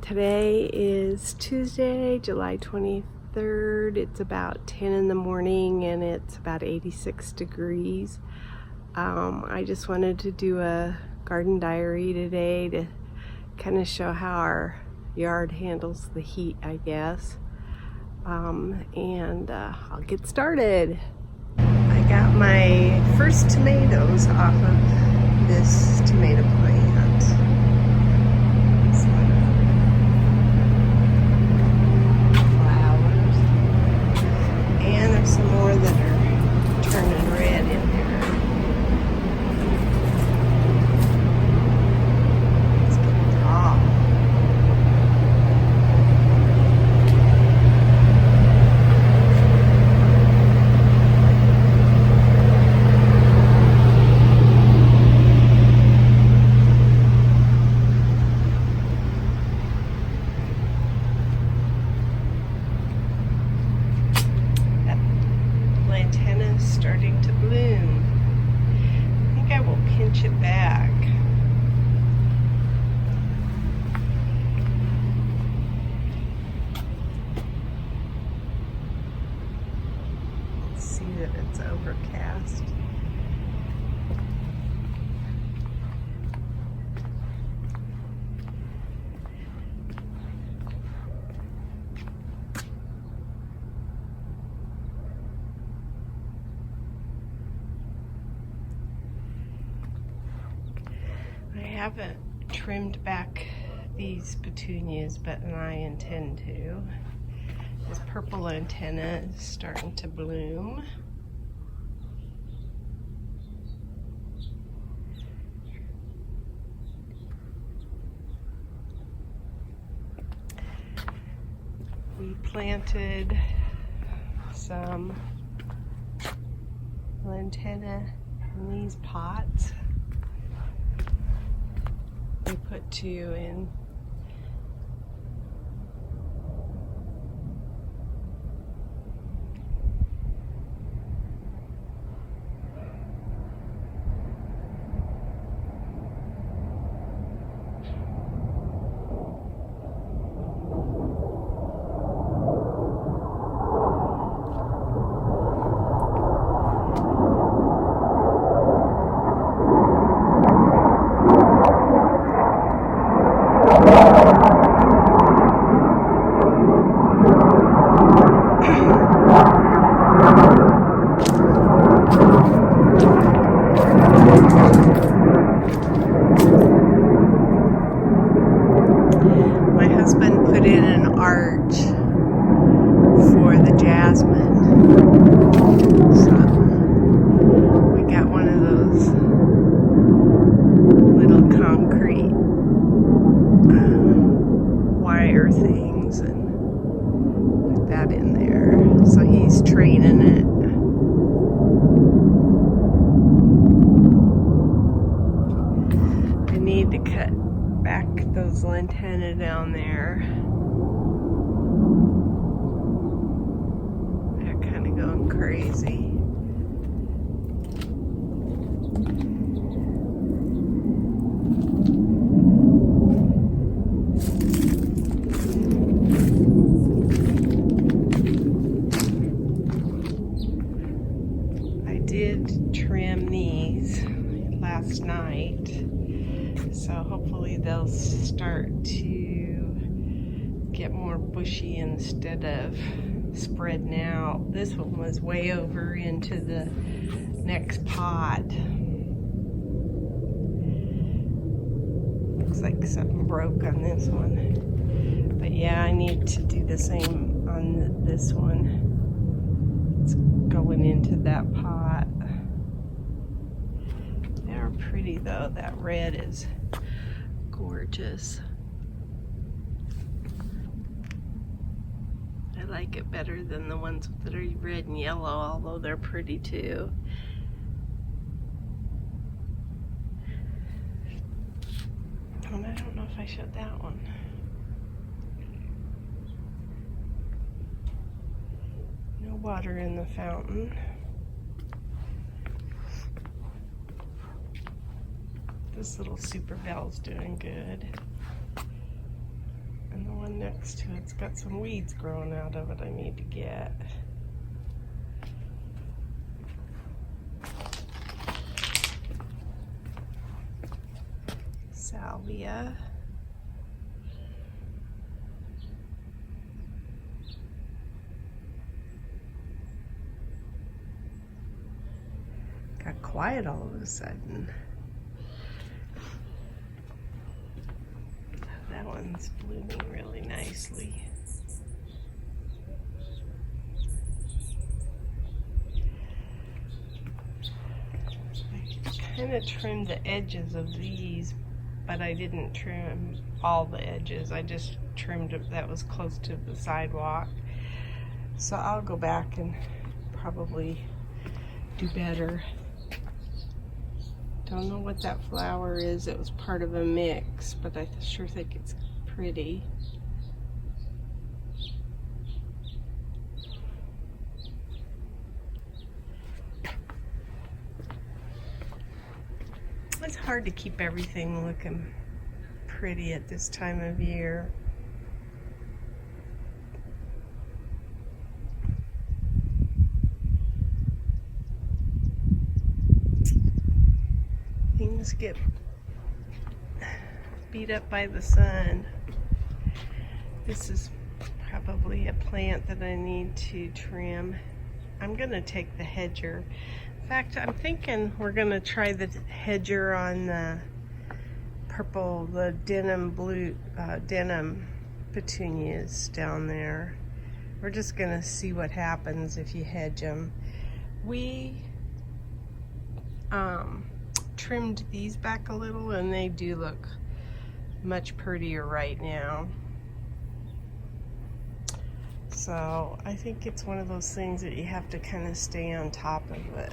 Today is Tuesday, July 23rd. It's about 10 in the morning and it's about 86 degrees. I just wanted to do a garden diary today to kind of show how our yard handles the heat, I guess. I'll get started. I got my first tomatoes off of this tomato plant. Some more that are turning red in there. It's getting hot. Antenna's starting to bloom. I think I will pinch it back. Let's see that it's overcast. I haven't trimmed back these petunias, but I intend to. This purple antenna is starting to bloom. We planted some antenna in these pots. We put 2 in. My husband put in an arch for the jasmine, so we got one of those little concrete wire things and put that in there. So he's training it. I need to cut back those antennae down there. They're kind of going crazy. I did trim these last night, so hopefully they'll start to get more bushy instead of spreading out. This one was way over into the next pot. Looks like something broke on this one. But yeah, I need to do the same on this one. It's going into that pot. They're pretty though. That red is gorgeous. I like it better than the ones that are red and yellow, although they're pretty too. And I don't know if I showed that one. No water in the fountain. This little Super Bell's doing good. And one next to it's got some weeds growing out of it I need to get. Salvia. Got quiet all of a sudden. That one's blooming really nicely. I kind of trimmed the edges of these, but I didn't trim all the edges. I just trimmed it that was close to the sidewalk. So I'll go back and probably do better. Don't know what that flower is. It was part of a mix, but I sure think it's pretty. It's hard to keep everything looking pretty at this time of year. Things get beat up by the sun. This is probably a plant that I need to trim. I'm gonna take the hedger. In fact, I'm thinking we're gonna try the hedger on the purple, the denim blue, denim petunias down there. We're just gonna see what happens if you hedge them. We trimmed these back a little and they do look much prettier right now. So I think it's one of those things that you have to kind of stay on top of it.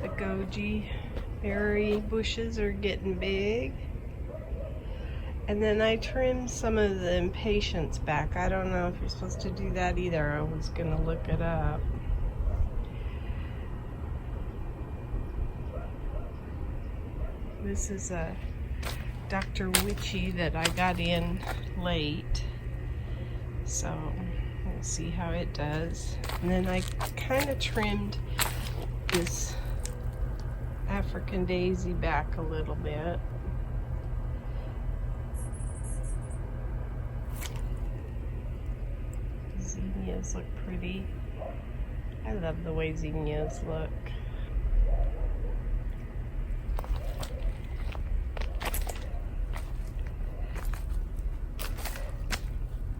The goji berry bushes are getting big. And then I trimmed some of the impatiens back. I don't know if you're supposed to do that either. I was gonna look it up. This is a Dr. Witchy that I got in late. So we'll see how it does. And then I kind of trimmed this African daisy back a little bit. Zinnias look pretty. I love the way zinnias look.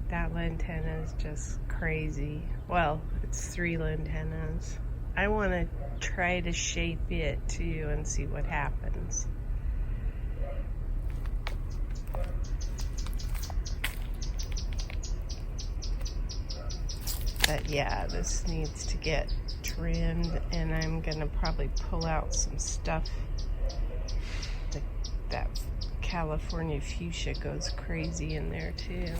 That lantana is just crazy. Well, it's 3 lantanas. I want to try to shape it too and see what happens. But yeah, this needs to get trimmed, and I'm gonna probably pull out some stuff. That California fuchsia goes crazy in there too.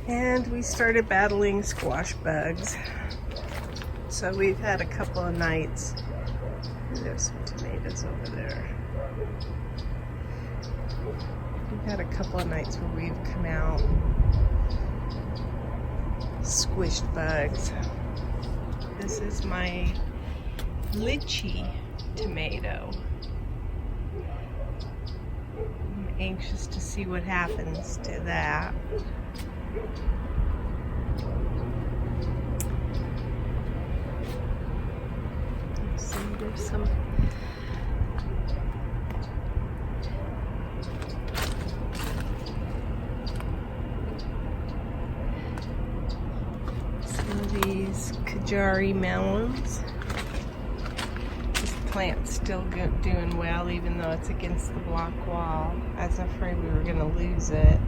And we started battling squash bugs. So we've had a couple of nights. There's some tomatoes over there. We've had a couple of nights where we've come out, squished bugs. This is my lychee tomato. I'm anxious to see what happens to that. Let's see, there's some of these Kajari melons. This plant's still doing well, even though it's against the block wall. I was afraid we were going to lose it.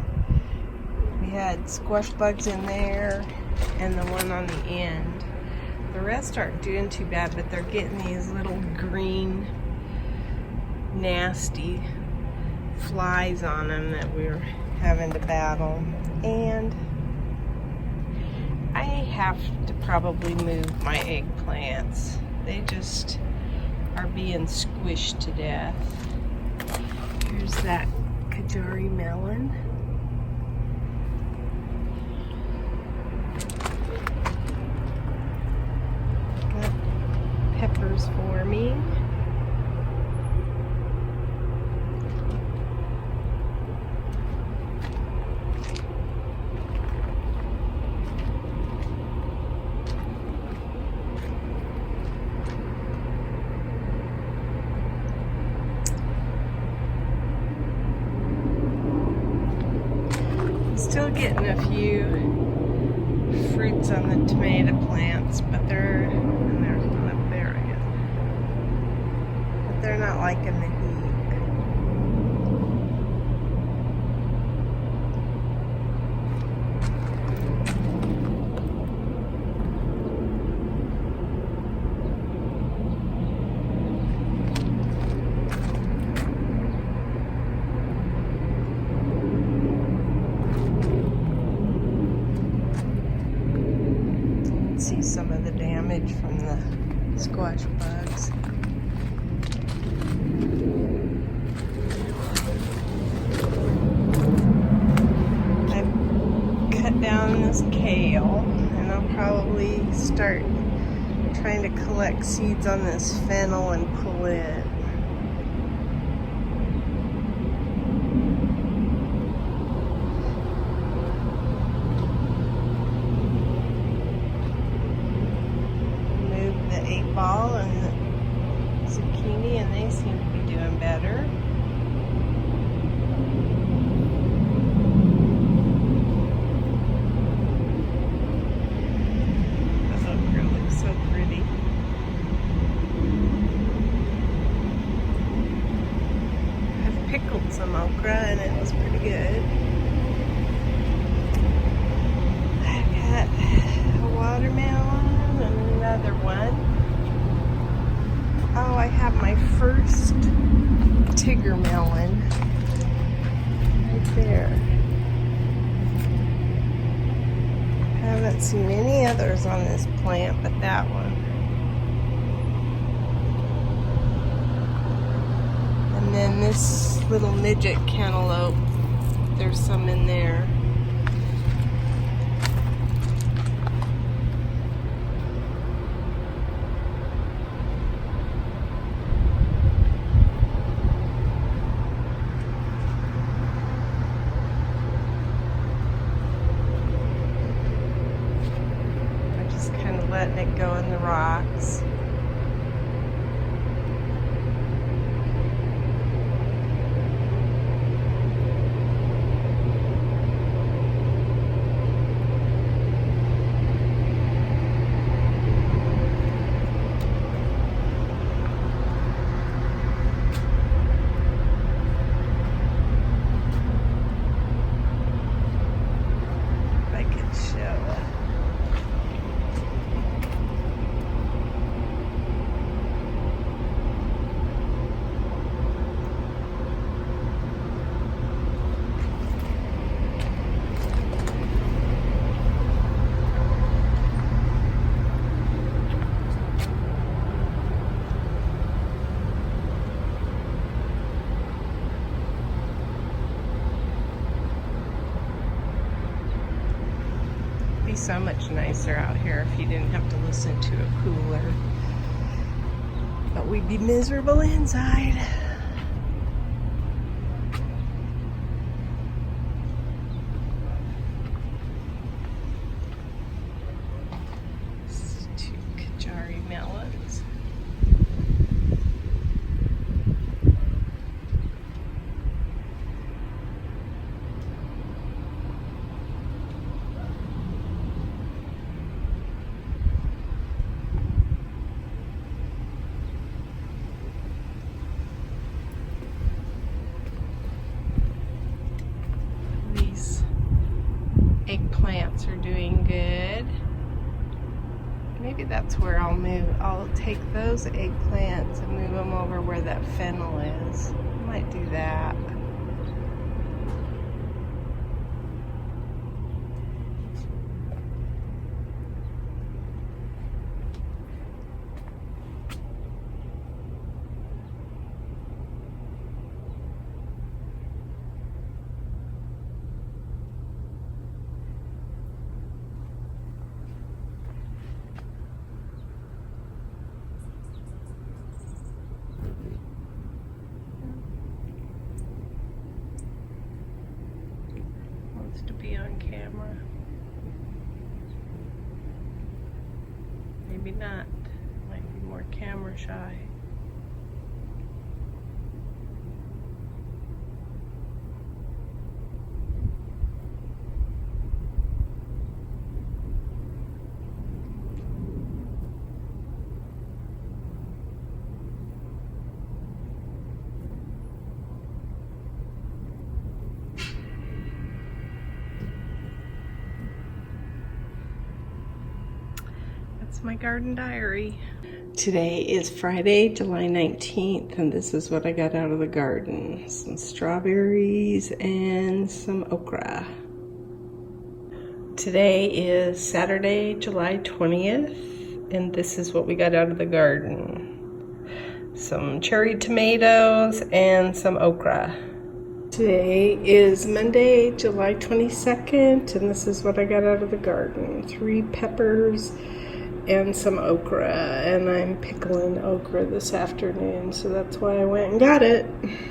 We had squash bugs in there and the one on the end. The rest aren't doing too bad, but they're getting these little green, nasty flies on them that we're having to battle. And I have to probably move my eggplants. They just are being squished to death. Here's that Kajari melon. Got peppers forming. Still getting a few fruits on the tomato plants, but there's one up there again. But they're not liking the heat. See some of the damage from the squash bugs. I've cut down this kale, and I'll probably start trying to collect seeds on this fennel and pull it. Ball and the zucchini, and they seem to be doing better. That okra looks so pretty. I've pickled some okra and it was pretty good. I've got a watermelon and another one. Oh, I have my first Tigger melon right there. Haven't seen any others on this plant but that one. And then this little midget cantaloupe, there's some in there. Letting it go in the rocks. If I can show it. So much nicer out here if you didn't have to listen to a cooler, but we'd be miserable inside. It's 2 Kajari melons. Eggplants are doing good. Maybe that's where I'll take those eggplants and move them over where that fennel is. I might do that. wants to be on camera. Maybe not. Might be more camera shy. That's my garden diary. Today is Friday, July 19th, and this is what I got out of the garden. Some strawberries and some okra. Today is Saturday, July 20th, and this is what we got out of the garden. Some cherry tomatoes and some okra. Today is Monday, July 22nd, and this is what I got out of the garden. 3 peppers and some okra, and I'm pickling okra this afternoon, so that's why I went and got it.